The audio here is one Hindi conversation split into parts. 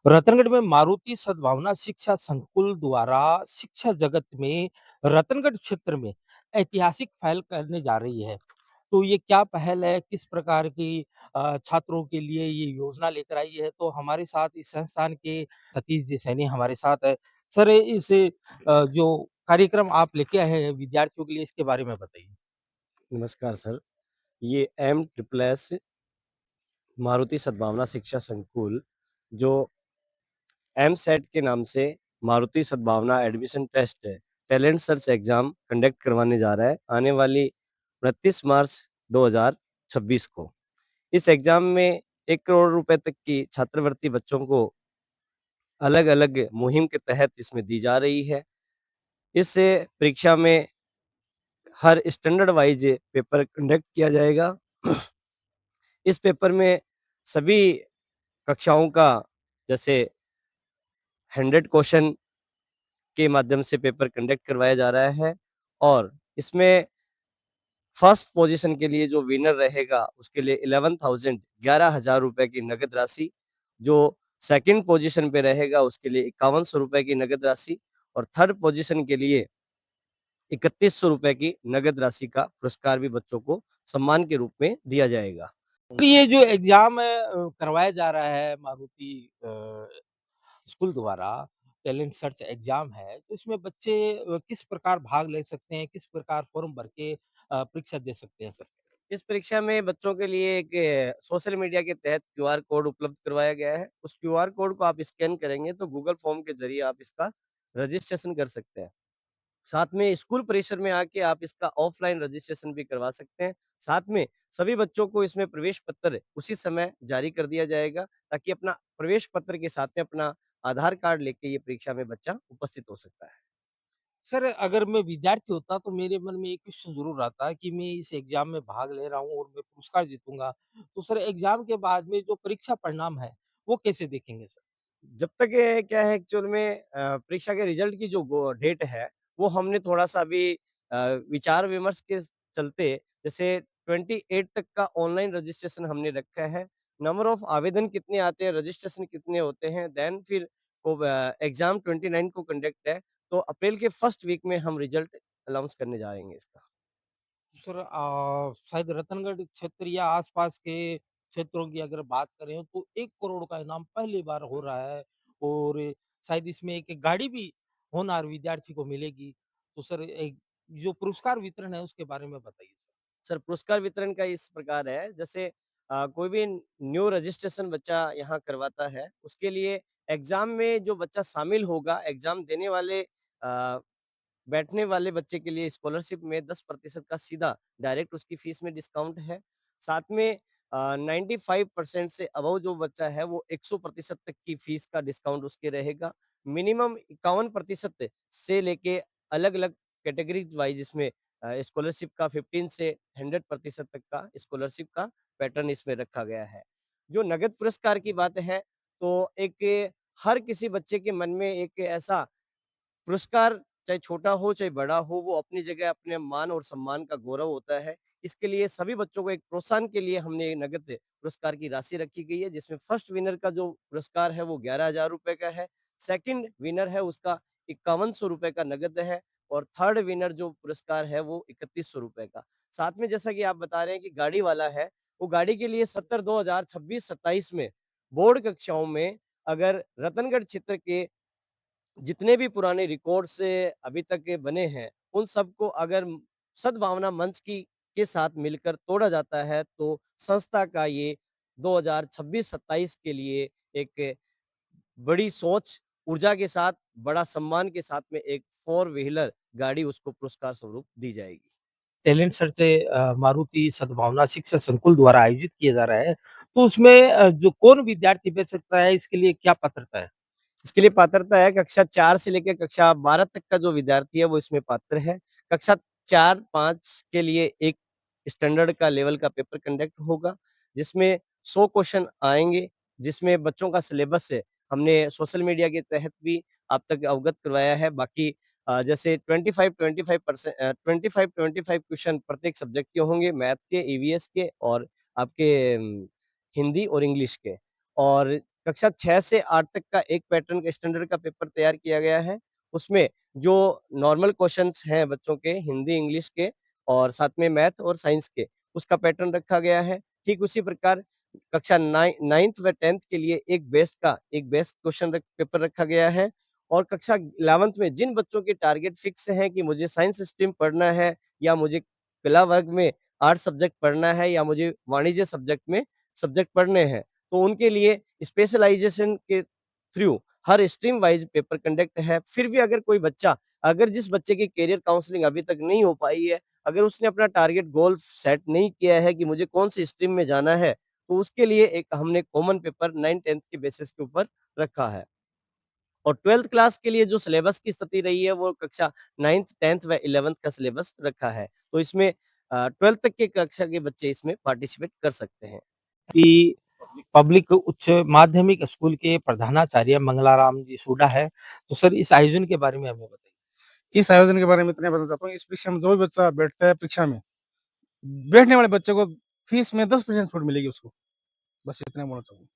रतनगढ़ में मारुति सद्भावना शिक्षा संकुल द्वारा शिक्षा जगत में रतनगढ़ क्षेत्र में ऐतिहासिक पहल करने जा रही है। तो ये क्या पहल है? किस प्रकार की छात्रों के लिए ये योजना लेकर आई है? तो हमारे साथ इस संस्थान के सतीश जी सैनी हमारे साथ है। सर इस जो कार्यक्रम आप लेके आए हैं विद्यार्थियों के लिए इसके बारे में बताइए? नमस्कार सर। ये एम ट्रिपल एस मारुति सद्भावना शिक्षा संकुल जो एमसेट के नाम से Maruti Sadbhavna admission test talent search exam conduct करवाने जा रहा है आने वाली 29 मार्च 2026 को। इस एग्जाम में 1 करोड़ रुपए तक की छात्रवृत्ति बच्चों को अलग-अलग मुहिम के तहत इसमें दी जा रही है। इस परीक्षा में हर स्टैंडर्ड वाइज पेपर कंडक्ट किया जाएगा। इस पेपर में सभी कक्षाओं का जैसे 100 क्वेश्चन के माध्यम से पेपर कंडक्ट करवाया जा रहा है और इसमें फर्स्ट पोजीशन के लिए जो विनर रहेगा उसके लिए 11,000 रुपए की नगद राशि, जो सेकंड पोजीशन पे रहेगा उसके लिए 5100 रुपए की नगद राशि और थर्ड पोजीशन के लिए 3100 रुपए की नगद राशि का पुरस्कार भी बच्चों को सम्मान के रूप में दिया जाएगा। तो ये जो एग्ज़ाम करवाया जा रहा है मारुति स्कूल द्वारा टैलेंट सर्च एग्ज़ाम है, तो इसमें बच्चे किस प्रकार भाग ले सकते हैं? किस प्रकार फ़ॉर्म भर के परीक्षा दे सकते हैं सर? इस परीक्षा में बच्चों के लिए एक सोशल मीडिया के तहत क्यूआर कोड उपलब्ध करवाया गया है। उस क्यूआर कोड को आप स्कैन करेंगे तो गूगल फॉर्म के ज़रिए आप इसका रजिस्ट्रेशन कर सकते हैं। साथ में स्कूल परिसर में आके आप इसका ऑफलाइन रजिस्ट्रेशन भी करवा सकते हैं। साथ में सभी बच्चों को इसमें प्रवेश पत्र उसी समय जारी कर दिया जाएगा ताकि अपना प्रवेश पत्र के साथ में अपना आधार कार्ड लेके ये परीक्षा में बच्चा उपस्थित हो सकता है। सर अगर मैं विद्यार्थी होता तो मेरे मन में एक क्वेश्चन ज़रूर आता कि मैं इस एग्ज़ाम में भाग ले रहा हूँ और मैं पुरस्कार जीतूँगा, तो सर एग्ज़ाम के बाद में जो परीक्षा परिणाम है, वो कैसे देखेंगे सर? जब तक ये क्या है एक्चुअल में परीक्षा के रिजल्ट की जो डेट है, वो हमने थोड़ा-सा अभी विचार-विमर्श के चलते जैसे 28 तक का ऑनलाइन रजिस्ट्रेशन हमने रखा है। नंबर ऑफ आवेदन कितने आते हैं, रजिस्ट्रेशन कितने होते हैं, देन फिर एग्ज़ाम 29 को कंडक्ट है, तो अप्रैल के फर्स्ट वीक में हम रिजल्ट अनाउंस करने जाएँगे इसका। सर शायद रतनगढ़ क्षेत्र या आस-पास के क्षेत्रों की अगर बात करें तो 1 करोड़ का इनाम पहली बार हो रहा है और शायद इसमें एक गाड़ी भी होनहार विद्यार्थी को मिलेगी। तो सर एक जो पुरस्कार वितरण है उसके बारे में बताइए? सर, पुरस्कार वितरण का इस प्रकार है, जैसे कोई भी न्यू रजिस्ट्रेशन बच्चा यहाँ करवाता है, उसके लिए एग्ज़ाम में जो बच्चा शामिल होगा, एग्ज़ाम देने वाले बैठने वाले बच्चे के लिए स्कॉलरशिप में 10% का सीधा डायरेक्ट उसकी फीस में डिस्काउंट है। साथ में 95% से अबव जो बच्चा है, वो 100% तक की फीस का डिस्काउंट उसके रहेगा। मिनिमम 51% से लेके अलग-अलग कैटेगरीज़ वाइज़ इसमें स्कॉलरशिप का 15 से 100% तक का स्कॉलरशिप का पैटर्न इसमें रखा गया है। जो नगद पुरस्कार की बात है, तो एक हर किसी बच्चे के मन में एक ऐसा पुरस्कार चाहे छोटा हो, चाहे बड़ा हो, वो अपनी जगह अपने मान और सम्मान का गौरव होता है। इसके लिए सभी बच्चों को एक प्रोत्साहन के लिए हमने नगद पुरस्कार की राशि रखी गई है, जिसमें फर्स्ट विनर का जो पुरस्कार है, वो 11,000 रुपए का है। सेकंड विनर है, उसका 5100 रुपए का नगद है और थर्ड विनर जो पुरस्कार है, वो 3100 रुपए का। साथ में जैसा कि आप बता रहे हैं कि गाड़ी वाला है, वो गाड़ी के लिए 2026-27 में बोर्ड कक्षाओं में अगर रतनगढ़ क्षेत्र के जितने भी पुराने रिकॉर्ड से अभी तक के बने हैं, उन सबको अगर सद्भावना मंच की के साथ मिलकर तोड़ा जाता है, तो संस्था का ये 2026-27 के लिए एक बड़ी सोच, ऊर्जा के साथ, बड़ा सम्मान के साथ में एक फोर व्हीलर गाड़ी उसको पुरस्कार स्वरूप दी जाएगी। टैलेंट सर्च से मारुति सद्भावना शिक्षा संकुल द्वारा आयोजित किया जा रहा है, तो उसमें जो कौन विद्यार्थी बैठ सकता है, इसके लिए क्या पात्रता है? इसके लिए पात्रता है कक्षा 4 से लेकर कक्षा 12 तक का जो विद्यार्थी है वो इसमें पात्र है। कक्षा 4-5 के लिए एक स्टैंडर्ड का लेवल का पेपर कंडक्ट होगा, जिसमें 100 क्वेश्चन आएँगे, जिसमें बच्चों का सिलेबस है, हमने सोशल मीडिया के तहत भी आप तक अवगत करवाया है। बाकी जैसे 25-25 क्वेश्चन प्रत्येक सब्जेक्ट के होंगे, मैथ के, ईवीएस के और आपके हिंदी और इंग्लिश के। और कक्षा 6 से 8 तक का एक पैटर्न का स्टैंडर्ड का पेपर तैयार किया गया है। उसमें जो नॉर्मल क्वेश्चन्स हैं बच्चों के हिंदी, इंग्लिश के और साथ में मैथ और साइंस के, उसका पैटर्न रखा गया है। ठीक उसी प्रकार कक्षा 9th व 10th के लिए एक बेस्ट क्वेश्चन पेपर रखा गया है और कक्षा 11th में जिन बच्चों के टारगेट फिक्स हैं कि मुझे साइंस स्ट्रीम पढ़ना है या मुझे कला वर्ग में आर्ट्स सब्जेक्ट पढ़ना है या मुझे वाणिज्य सब्जेक्ट में सब्जेक्ट पढ़ने हैं, तो उनके लिए स्पेशलाइजेशन के थ्रू हर स्ट्रीम वाइज पेपर कंडक्ट है। फिर भी अगर जिस बच्चे की करियर काउंसलिंग अभी तक नहीं हो पाई है, अगर उसने अपना टारगेट गोल सेट नहीं किया है कि मुझे कौन-सी स्ट्रीम में जाना है, तो उसके लिए एक हमने कॉमन पेपर 9th-10th के बेसिस के ऊपर रखा है। और 12th क्लास के लिए जो सिलेबस की स्थिति रही है, वो कक्षा 9th, 10th व 11th का सिलेबस रखा है। तो इसमें 12th तक के कक्षा के बच्चे इसमें पार्टिसिपेट कर सकते हैं। कि पब्लिक उच्च माध्यमिक स्कूल के प्रधानाचार्य मंगलाराम जी सूडा है। तो सर इस आयोजन के बारे में हमें बताइए? इस आयोजन के बारे में इतना बताना चाहता हूँ, इस परीक्षा में जो भी बच्चा बैठता है परीक्षा में, बैठने वाले बच्चे को फीस में 10% छूट मिलेगी उसको। बस इतना बोलना चाहूँगा।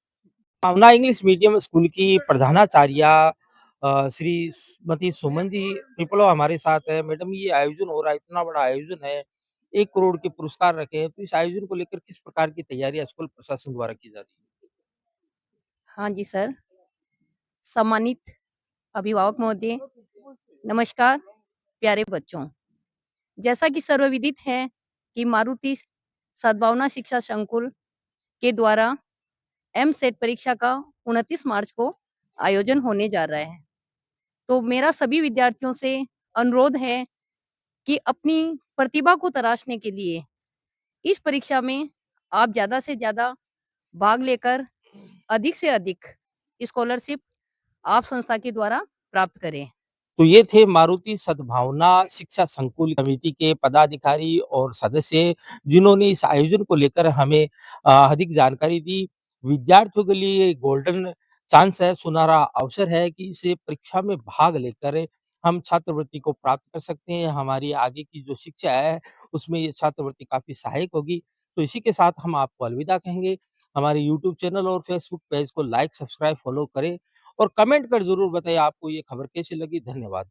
भावना इंग्लिश मीडियम स्कूल की प्रधानाचार्या श्रीमती सुमन जी पिपलो हमारे साथ है। मैडम ये आयोजन हो रहा है, इतना बड़ा आयोजन है, 1 करोड़ के पुरस्कार रखे हैं, तो इस आयोजन को लेकर किस प्रकार की तैयारियाँ स्कूल प्रशासन द्वारा की जा रही है? हाँ जी सर, सम्मानित अभिभावक महोदय, नमस्कार प्यारे बच्चों। जैसा कि सर्वविदित है कि मारुति सद्भावना शिक्षा संकुल के द्वारा एमसेट परीक्षा का 29 मार्च को आयोजन होने जा रहा है। तो मेरा सभी विद्यार्थियों से अनुरोध है कि अपनी प्रतिभा को तराशने के लिए इस परीक्षा में आप ज़्यादा से ज़्यादा भाग लेकर अधिक से अधिक स्कॉलरशिप आप संस्था के द्वारा प्राप्त करें। तो ये थे मारुति सद्भावना शिक्षा संकुल समिति के पदाधिकारी और सदस्य, जिन्होंने इस आयोजन को लेकर हमें अधिक जानकारी दी। विद्यार्थियों के लिए गोल्डन चांस है, सुनहरा अवसर है कि इस परीक्षा में भाग लेकर हम छात्रवृत्ति को प्राप्त कर सकते हैं। हमारी आगे की जो शिक्षा है, उसमें ये छात्रवृत्ति काफ़ी सहायक होगी। तो इसी के साथ हम आपको अलविदा कहेंगे। हमारे यूट्यूब चैनल और फेसबुक पेज को लाइक, सब्सक्राइब, फॉलो करें और कमेंट कर ज़रूर बताइए आपको ये खबर कैसी लगी। धन्यवाद।